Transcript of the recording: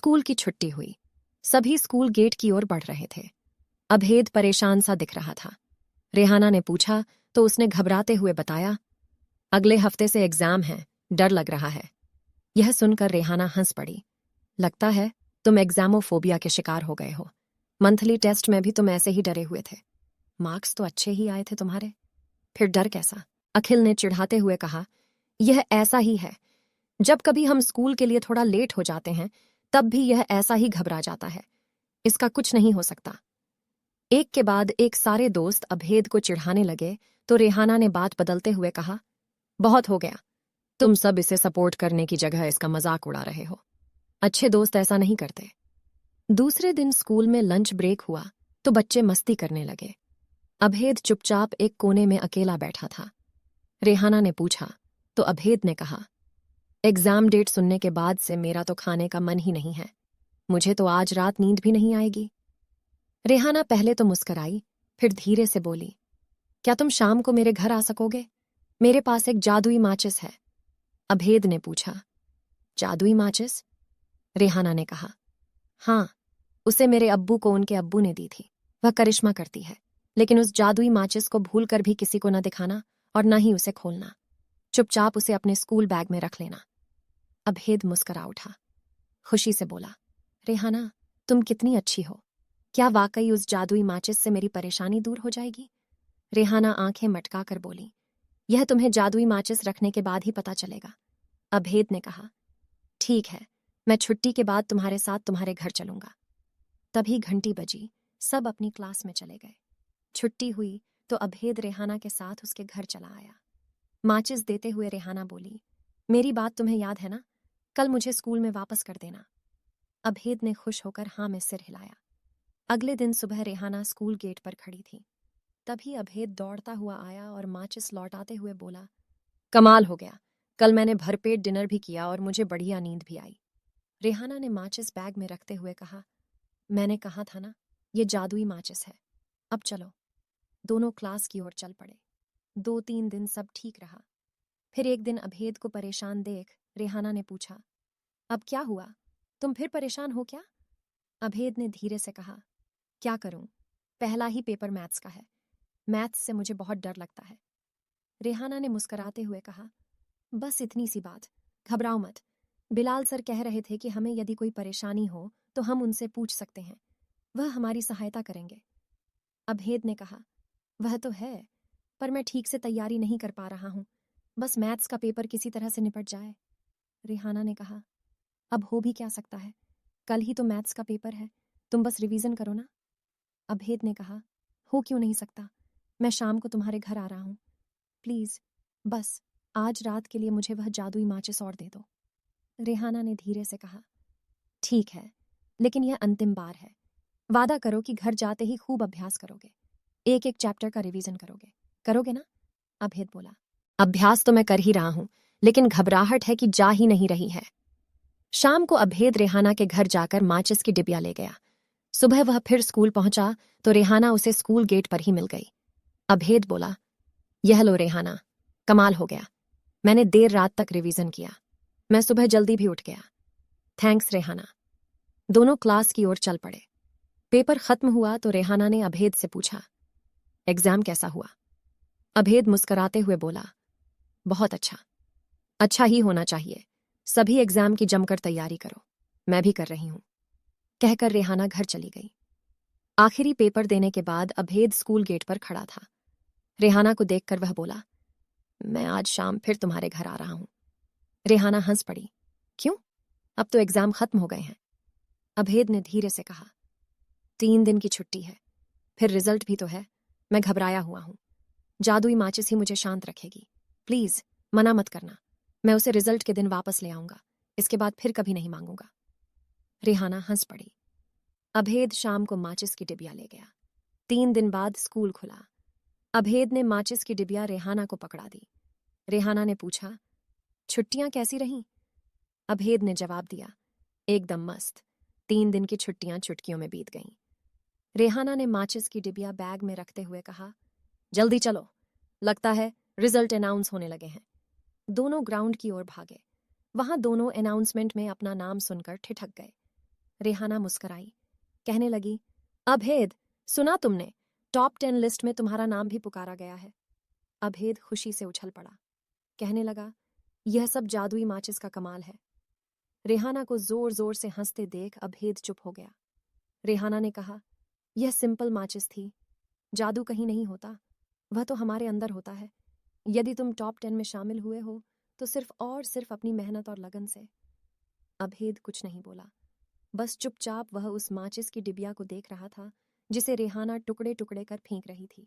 School की छुट्टी हुई। सभी स्कूल गेट की ओर बढ़ रहे थे। अभेद परेशान सा दिख रहा था। रेहाना ने पूछा तो उसने घबराते हुए बताया, अगले हफ्ते से एग्जाम है, डर लग रहा है। यह सुनकर रेहाना हंस पड़ी। लगता है तुम एग्जामोफोबिया के शिकार हो गए हो। मंथली टेस्ट में भी तुम ऐसे ही डरे हुए थे। मार्क्स तो अच्छे ही आए थे तुम्हारे, फिर डर कैसा? अखिल ने चिढ़ाते हुए कहा, यह ऐसा ही है। जब कभी हम स्कूल के लिए थोड़ा लेट हो जाते हैं तब भी यह ऐसा ही घबरा जाता है। इसका कुछ नहीं हो सकता। एक के बाद एक सारे दोस्त अभेद को चिढ़ाने लगे तो रेहाना ने बात बदलते हुए कहा, बहुत हो गया। तुम सब इसे सपोर्ट करने की जगह इसका मजाक उड़ा रहे हो। अच्छे दोस्त ऐसा नहीं करते। दूसरे दिन स्कूल में लंच ब्रेक हुआ तो बच्चे मस्ती करने लगे। अभेद चुपचाप एक कोने में अकेला बैठा था। रेहाना ने पूछा तो अभेद ने कहा, एग्जाम डेट सुनने के बाद से मेरा तो खाने का मन ही नहीं है। मुझे तो आज रात नींद भी नहीं आएगी। रेहाना पहले तो मुस्कराई, फिर धीरे से बोली, क्या तुम शाम को मेरे घर आ सकोगे? मेरे पास एक जादुई माचिस है। अभेद ने पूछा, जादुई माचिस? रेहाना ने कहा, हाँ, उसे मेरे अब्बू को उनके अब्बू ने दी थी। वह करिश्मा करती है, लेकिन उस जादुई माचिस को भूल कर भी किसी को न दिखाना और न ही उसे खोलना। चुपचाप उसे अपने स्कूल बैग में रख लेना। अभेद मुस्करा उठा, खुशी से बोला, रेहाना, तुम कितनी अच्छी हो। क्या वाकई उस जादुई माचिस से मेरी परेशानी दूर हो जाएगी? रेहाना आंखें मटका कर बोली, यह तुम्हें जादुई माचिस रखने के बाद ही पता चलेगा। अभेद ने कहा, ठीक है, मैं छुट्टी के बाद तुम्हारे साथ तुम्हारे घर चलूंगा। तभी घंटी बजी, सब अपनी क्लास में चले गए। छुट्टी हुई तो अभेद रेहाना के साथ उसके घर चला आया। माचिस देते हुए रेहाना बोली, मेरी बात तुम्हें याद है ना? कल मुझे स्कूल में वापस कर देना। अभेद ने खुश होकर हाँ में सिर हिलाया। अगले दिन सुबह रेहाना स्कूल गेट पर खड़ी थी। तभी अभेद दौड़ता हुआ आया और माचिस लौटाते हुए बोला, कमाल हो गया, कल मैंने भरपेट डिनर भी किया और मुझे बढ़िया नींद भी आई। रेहाना ने माचिस बैग में रखते हुए कहा, मैंने कहा था ना, ये जादुई माचिस है। अब चलो। दोनों क्लास की ओर चल पड़े। 2-3 दिन सब ठीक रहा। फिर एक दिन अभेद को परेशान देख रेहाना ने पूछा, अब क्या हुआ? तुम फिर परेशान हो क्या? अभेद ने धीरे से कहा, क्या करूं, पहला ही पेपर मैथ्स का है। मैथ्स से मुझे बहुत डर लगता है। रेहाना ने मुस्कुराते हुए कहा, बस इतनी सी बात, घबराओ मत। बिलाल सर कह रहे थे कि हमें यदि कोई परेशानी हो तो हम उनसे पूछ सकते हैं, वह हमारी सहायता करेंगे। अभेद ने कहा, वह तो है, पर मैं ठीक से तैयारी नहीं कर पा रहा हूं। बस मैथ्स का पेपर किसी तरह से निपट जाए। रेहाना ने कहा, अब हो भी क्या सकता है, कल ही तो मैथ्स का पेपर है, तुम बस रिवीजन करो ना। अभेद ने कहा, हो क्यों नहीं सकता, मैं शाम को तुम्हारे घर आ रहा हूं। प्लीज, बस आज रात के लिए मुझे वह जादुई माचिस और दे दो। रेहाना ने धीरे से कहा, ठीक है, लेकिन यह अंतिम बार है। वादा करो कि घर जाते ही खूब अभ्यास करोगे, एक एक चैप्टर का रिवीजन करोगे। करोगे ना? अभेद बोला, अभ्यास तो मैं कर ही रहा हूं, लेकिन घबराहट है कि जा ही नहीं रही है। शाम को अभेद रेहाना के घर जाकर माचिस की डिबिया ले गया। सुबह वह फिर स्कूल पहुंचा तो रेहाना उसे स्कूल गेट पर ही मिल गई। अभेद बोला, यह लो रेहाना, कमाल हो गया, मैंने देर रात तक रिवीजन किया, मैं सुबह जल्दी भी उठ गया। थैंक्स रेहाना। दोनों क्लास की ओर चल पड़े। पेपर खत्म हुआ तो रेहाना ने अभेद से पूछा, एग्जाम कैसा हुआ? अभेद मुस्कुराते हुए बोला, बहुत अच्छा। अच्छा ही होना चाहिए, सभी एग्जाम की जमकर तैयारी करो, मैं भी कर रही हूं। कहकर रेहाना घर चली गई। आखिरी पेपर देने के बाद अभेद स्कूल गेट पर खड़ा था। रेहाना को देखकर वह बोला, मैं आज शाम फिर तुम्हारे घर आ रहा हूं। रेहाना हंस पड़ी, क्यों? अब तो एग्जाम खत्म हो गए हैं। अभेद ने धीरे से कहा, 3 दिन की छुट्टी है, फिर रिजल्ट भी तो है, मैं घबराया हुआ हूं। जादुई माचिस ही मुझे शांत रखेगी। प्लीज मना मत करना, मैं उसे रिजल्ट के दिन वापस ले आऊंगा, इसके बाद फिर कभी नहीं मांगूंगा। रेहाना हंस पड़ी। अभेद शाम को माचिस की डिबिया ले गया। 3 दिन बाद स्कूल खुला। अभेद ने माचिस की डिबिया रेहाना को पकड़ा दी। रेहाना ने पूछा, छुट्टियां कैसी रहीं? अभेद ने जवाब दिया, एकदम मस्त। 3 दिन की छुट्टियां चुटकियों में बीत गईं। रेहाना ने माचिस की डिबिया बैग में रखते हुए कहा, जल्दी चलो, लगता है रिजल्ट अनाउंस होने लगे हैं। दोनों ग्राउंड की ओर भागे। वहां दोनों अनाउंसमेंट में अपना नाम सुनकर ठिठक गए। रेहाना मुस्कुराई, कहने लगी, अभेद, सुना तुमने, टॉप 10 लिस्ट में तुम्हारा नाम भी पुकारा गया है। अभेद खुशी से उछल पड़ा, कहने लगा, यह सब जादुई माचिस का कमाल है। रेहाना को जोर जोर से हंसते देख अभेद चुप हो गया। रेहाना ने कहा, यह सिंपल माचिस थी, जादू कहीं नहीं होता, वह तो हमारे अंदर होता है। यदि तुम टॉप 10 में शामिल हुए हो तो सिर्फ और सिर्फ अपनी मेहनत और लगन से। अभेद कुछ नहीं बोला, बस चुपचाप वह उस माचिस की डिबिया को देख रहा था जिसे रेहाना टुकड़े टुकड़े कर फेंक रही थी।